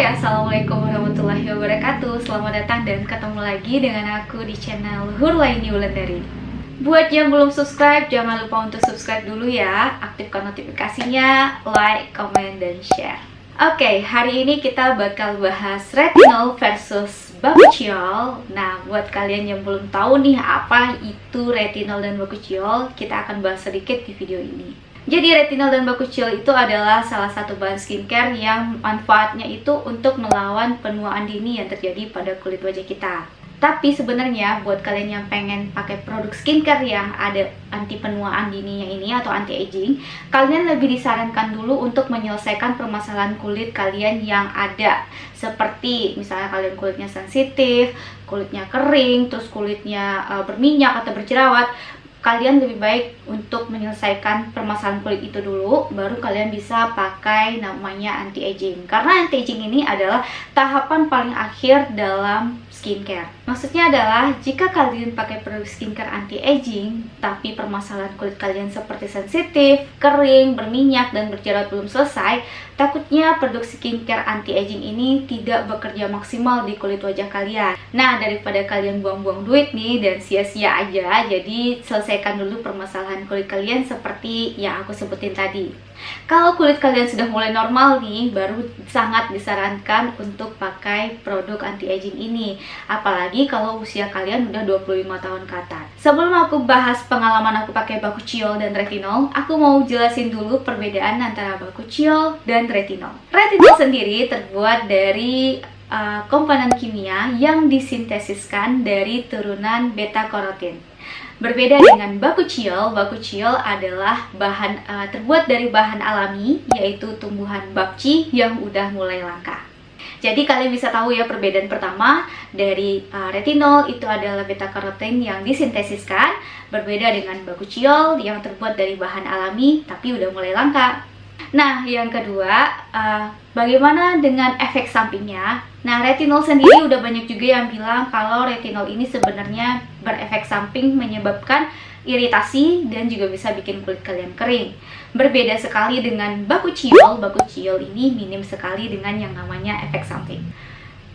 Assalamualaikum warahmatullahi wabarakatuh. Selamat datang dan ketemu lagi dengan aku di channel Hurlaini Wulandari. Buat yang belum subscribe, jangan lupa untuk subscribe dulu ya. Aktifkan notifikasinya, like, comment, dan share. Oke, hari ini kita bakal bahas retinol versus bakuchiol. Nah, buat kalian yang belum tahu nih apa itu retinol dan bakuchiol, kita akan bahas sedikit di video ini. Jadi retinol dan bakuchiol itu adalah salah satu bahan skincare yang manfaatnya itu untuk melawan penuaan dini yang terjadi pada kulit wajah kita. Tapi sebenarnya buat kalian yang pengen pakai produk skincare yang ada anti penuaan dininya ini atau anti aging, kalian lebih disarankan dulu untuk menyelesaikan permasalahan kulit kalian yang ada. Seperti misalnya kalian kulitnya sensitif, kulitnya kering, terus kulitnya berminyak atau berjerawat. Kalian lebih baik untuk menyelesaikan permasalahan kulit itu dulu, baru kalian bisa pakai namanya anti-aging. Karena anti-aging ini adalah tahapan paling akhir dalam skincare. Maksudnya adalah jika kalian pakai produk skincare anti-aging, tapi permasalahan kulit kalian seperti sensitif, kering, berminyak, dan berjerawat belum selesai, takutnya produk skincare anti-aging ini tidak bekerja maksimal di kulit wajah kalian. Nah, daripada kalian buang-buang duit nih dan sia-sia aja, jadi selesaikan dulu permasalahan kulit kalian seperti yang aku sebutin tadi. Kalau kulit kalian sudah mulai normal nih, baru sangat disarankan untuk pakai produk anti-aging ini. Apalagi kalau usia kalian udah 25 tahun ke atas. Sebelum aku bahas pengalaman aku pakai bakuchiol dan retinol, aku mau jelasin dulu perbedaan antara bakuchiol dan retinol. Retinol sendiri terbuat dari komponen kimia yang disintesiskan dari turunan beta-karotin. Berbeda dengan bakuchiol, bakuchiol adalah terbuat dari bahan alami, yaitu tumbuhan bakci yang udah mulai langka. Jadi kalian bisa tahu ya perbedaan pertama dari retinol itu adalah beta-karotin yang disintesiskan, berbeda dengan bakuchiol yang terbuat dari bahan alami tapi udah mulai langka. Nah, yang kedua, bagaimana dengan efek sampingnya? Nah, retinol sendiri udah banyak juga yang bilang kalau retinol ini sebenarnya berefek samping menyebabkan iritasi dan juga bisa bikin kulit kalian kering. Berbeda sekali dengan bakuchiol, bakuchiol ini minim sekali dengan yang namanya efek samping.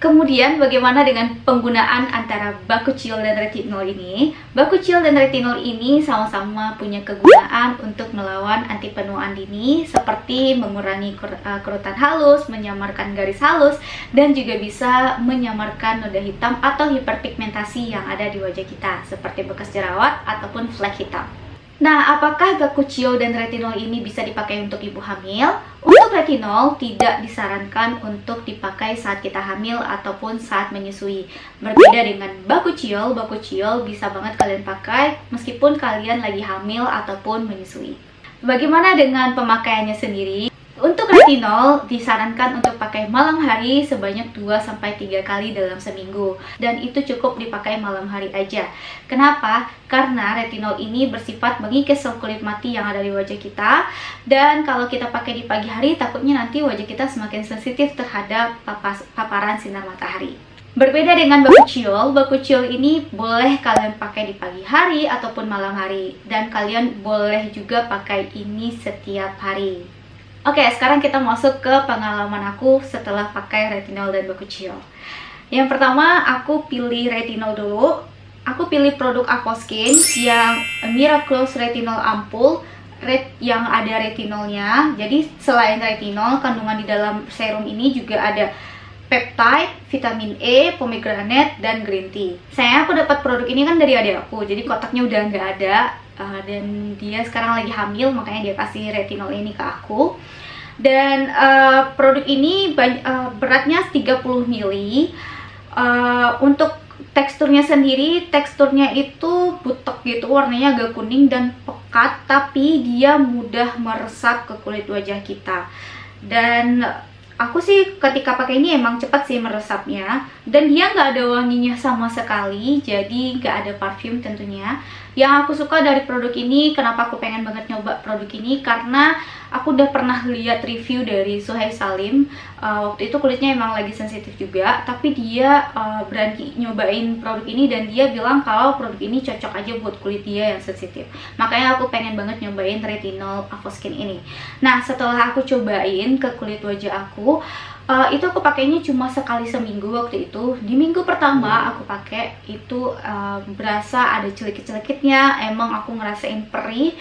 Kemudian bagaimana dengan penggunaan antara bakuchiol dan retinol ini? Bakuchiol dan retinol ini sama-sama punya kegunaan untuk melawan anti penuaan dini, seperti mengurangi kerutan halus, menyamarkan garis halus, dan juga bisa menyamarkan noda hitam atau hiperpigmentasi yang ada di wajah kita, seperti bekas jerawat ataupun flek hitam. Nah, apakah bakuchiol dan retinol ini bisa dipakai untuk ibu hamil? Untuk retinol tidak disarankan untuk dipakai saat kita hamil ataupun saat menyusui. Berbeda dengan bakuchiol, bakuchiol bisa banget kalian pakai meskipun kalian lagi hamil ataupun menyusui. Bagaimana dengan pemakaiannya sendiri? Untuk retinol disarankan untuk pakai malam hari sebanyak 2-3 kali dalam seminggu, dan itu cukup dipakai malam hari aja. Kenapa? Karena retinol ini bersifat mengikis sel kulit mati yang ada di wajah kita, dan kalau kita pakai di pagi hari takutnya nanti wajah kita semakin sensitif terhadap paparan sinar matahari. Berbeda dengan bakuchiol, bakuchiol ini boleh kalian pakai di pagi hari ataupun malam hari, dan kalian boleh juga pakai ini setiap hari. Oke, sekarang kita masuk ke pengalaman aku setelah pakai retinol dan bakuchiol. Yang pertama, aku pilih retinol dulu. Aku pilih produk Aquaskin yang Miraculous Retinol Ampul yang ada retinolnya. Jadi selain retinol, kandungan di dalam serum ini juga ada peptide, vitamin E, pomegranate, dan green tea. Sayangnya aku dapat produk ini kan dari adik aku, jadi kotaknya udah nggak ada. Dan dia sekarang lagi hamil, makanya dia kasih retinol ini ke aku. Dan produk ini beratnya 30 ml. Untuk teksturnya sendiri, teksturnya itu butek gitu, warnanya agak kuning dan pekat, tapi dia mudah meresap ke kulit wajah kita. Dan aku sih ketika pakai ini emang cepat sih meresapnya, dan dia nggak ada wanginya sama sekali, jadi nggak ada parfum tentunya. Yang aku suka dari produk ini, kenapa aku pengen banget nyoba produk ini, karena aku udah pernah lihat review dari Suhaib Salim. Waktu itu kulitnya emang lagi sensitif juga, tapi dia berani nyobain produk ini dan dia bilang kalau produk ini cocok aja buat kulit dia yang sensitif. Makanya aku pengen banget nyobain retinol Aquaskin ini. Nah, setelah aku cobain ke kulit wajah aku, Itu aku pakainya cuma sekali seminggu waktu itu. Di minggu pertama aku pakai itu berasa ada celikit-celikitnya, emang aku ngerasain perih.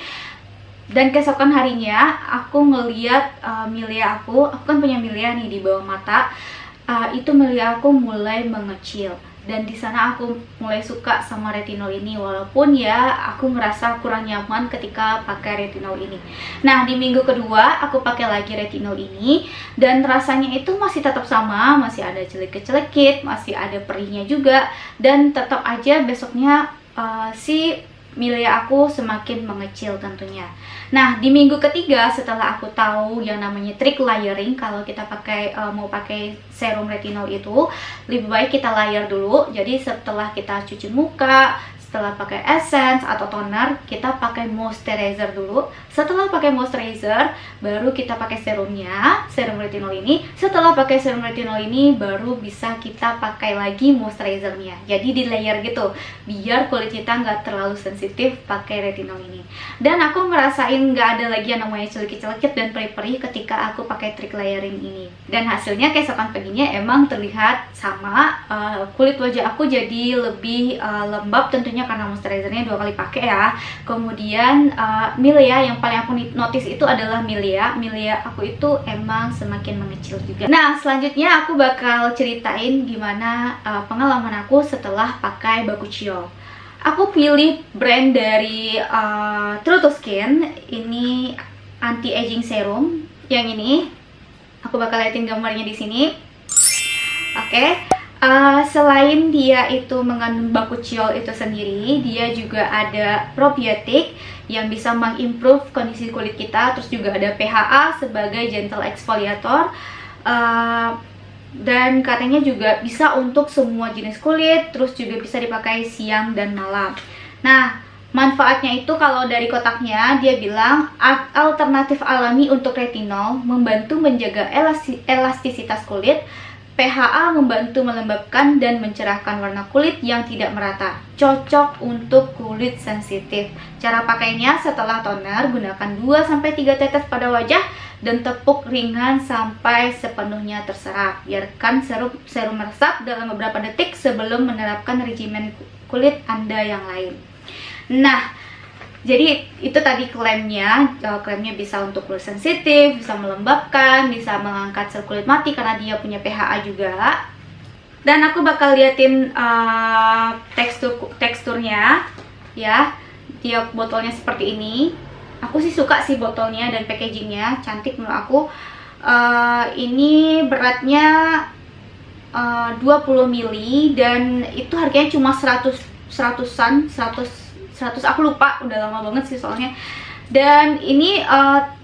Dan keesokan harinya aku ngeliat milia aku kan punya milia nih di bawah mata. Itu milia aku mulai mengecil. Dan di sana aku mulai suka sama retinol ini, walaupun ya aku ngerasa kurang nyaman ketika pakai retinol ini. Nah, di minggu kedua aku pakai lagi retinol ini dan rasanya itu masih tetap sama, masih ada celikit-celikit, masih ada perihnya juga, dan tetap aja besoknya si milia aku semakin mengecil tentunya. Nah, di minggu ketiga setelah aku tahu yang namanya trik layering, kalau kita mau pakai serum retinol itu lebih baik kita layer dulu. Jadi setelah kita cuci muka, setelah pakai essence atau toner, kita pakai moisturizer dulu. Setelah pakai moisturizer, baru kita pakai serumnya, serum retinol ini. Setelah pakai serum retinol ini, baru bisa kita pakai lagi moisturizernya. Jadi di layer gitu, biar kulit kita nggak terlalu sensitif pakai retinol ini. Dan aku ngerasain nggak ada lagi yang namanya celikit-celikit dan perih-perih ketika aku pakai trik layering ini. Dan hasilnya keesokan paginya emang terlihat sama. Kulit wajah aku jadi lebih lembab tentunya karena moisturizernya 2 kali pakai ya. Kemudian milia yang paling aku notice itu adalah milia aku itu emang semakin mengecil juga. Nah, selanjutnya aku bakal ceritain gimana pengalaman aku setelah pakai Bakuchiol. Aku pilih brand dari True to Skin, ini anti aging serum. Yang ini aku bakal liatin gambarnya di sini. Oke. Selain dia itu mengandung Bakuchiol itu sendiri, dia juga ada probiotik yang bisa mengimprove kondisi kulit kita. Terus juga ada PHA sebagai gentle exfoliator, dan katanya juga bisa untuk semua jenis kulit. Terus juga bisa dipakai siang dan malam. Nah, manfaatnya itu kalau dari kotaknya dia bilang alternatif alami untuk retinol, membantu menjaga elastisitas kulit. PHA membantu melembabkan dan mencerahkan warna kulit yang tidak merata. Cocok untuk kulit sensitif. Cara pakainya setelah toner, gunakan 2-3 tetes pada wajah dan tepuk ringan sampai sepenuhnya terserap. Biarkan serum meresap dalam beberapa detik sebelum menerapkan regimen kulit Anda yang lain. Nah, jadi itu tadi klaimnya bisa untuk kulit sensitif, bisa melembabkan, bisa mengangkat sel kulit mati karena dia punya PHA juga. Dan aku bakal liatin teksturnya ya. Dia botolnya seperti ini. Aku sih suka sih botolnya dan packagingnya, cantik menurut aku. Ini beratnya 20 ml dan itu harganya cuma 100 aku lupa, udah lama banget sih soalnya. Dan ini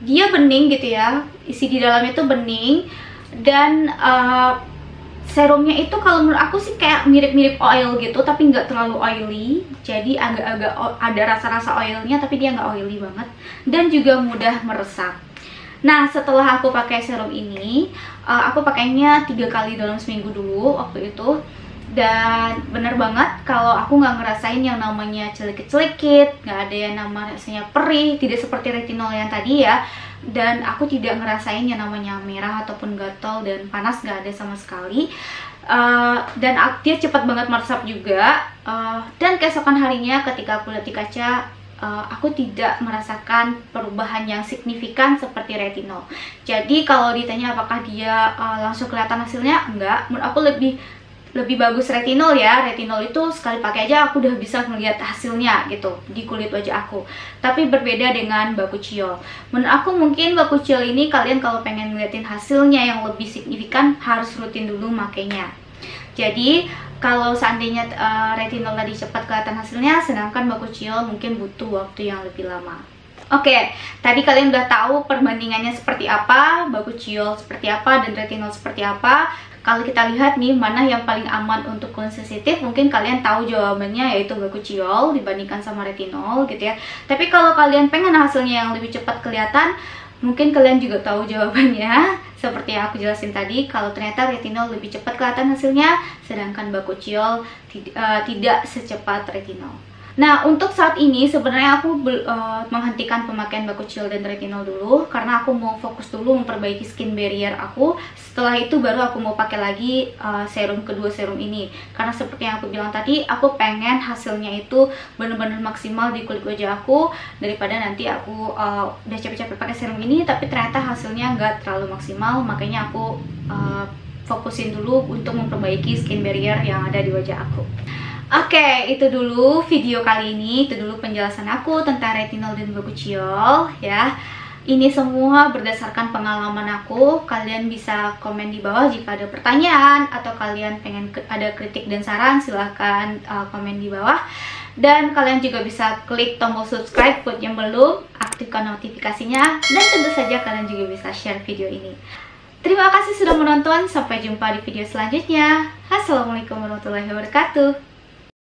dia bening gitu ya, isi di dalamnya tuh bening. Dan serumnya itu kalau menurut aku sih kayak mirip-mirip oil gitu, tapi nggak terlalu oily. Jadi agak-agak ada rasa-rasa oilnya, tapi dia nggak oily banget. Dan juga mudah meresap. Nah, setelah aku pakai serum ini, aku pakainya 3 kali dalam seminggu dulu waktu itu. Dan bener banget kalau aku nggak ngerasain yang namanya celikit-celikit, nggak ada yang namanya perih, tidak seperti retinol yang tadi ya. Dan aku tidak ngerasain yang namanya merah ataupun gatal dan panas, nggak ada sama sekali. Dan dia cepat banget meresap juga. Dan keesokan harinya ketika aku lihat di kaca, aku tidak merasakan perubahan yang signifikan seperti retinol. Jadi kalau ditanya apakah dia langsung kelihatan hasilnya, enggak. Menurut aku lebih bagus retinol ya. Retinol itu sekali pakai aja aku udah bisa melihat hasilnya gitu di kulit wajah aku. Tapi berbeda dengan Bakuchiol. Menurut aku mungkin Bakuchiol ini kalian kalau pengen ngeliatin hasilnya yang lebih signifikan harus rutin dulu makainya. Jadi kalau seandainya retinol tadi cepat kelihatan hasilnya, sedangkan Bakuchiol mungkin butuh waktu yang lebih lama. Oke, tadi kalian udah tahu perbandingannya seperti apa, Bakuchiol seperti apa, dan retinol seperti apa. Kalau kita lihat nih, mana yang paling aman untuk kulit sensitif, mungkin kalian tahu jawabannya yaitu Bakuchiol dibandingkan sama retinol gitu ya. Tapi kalau kalian pengen hasilnya yang lebih cepat kelihatan, mungkin kalian juga tahu jawabannya. Seperti yang aku jelasin tadi, kalau ternyata retinol lebih cepat kelihatan hasilnya, sedangkan Bakuchiol tidak secepat retinol. Nah, untuk saat ini sebenarnya aku menghentikan pemakaian Bakuchiol dan retinol dulu karena aku mau fokus dulu memperbaiki skin barrier aku. Setelah itu baru aku mau pakai lagi serum kedua, serum ini. Karena seperti yang aku bilang tadi, aku pengen hasilnya itu bener-bener maksimal di kulit wajah aku daripada nanti aku udah capek-capek pakai serum ini tapi ternyata hasilnya nggak terlalu maksimal. Makanya aku fokusin dulu untuk memperbaiki skin barrier yang ada di wajah aku. Oke, itu dulu video kali ini. Itu dulu penjelasan aku tentang retinol dan Bakuchiol ya. Ini semua berdasarkan pengalaman aku. Kalian bisa komen di bawah jika ada pertanyaan atau kalian pengen ada kritik dan saran, silahkan komen di bawah. Dan kalian juga bisa klik tombol subscribe buat yang belum, aktifkan notifikasinya, dan tentu saja kalian juga bisa share video ini. Terima kasih sudah menonton, sampai jumpa di video selanjutnya. Assalamualaikum warahmatullahi wabarakatuh.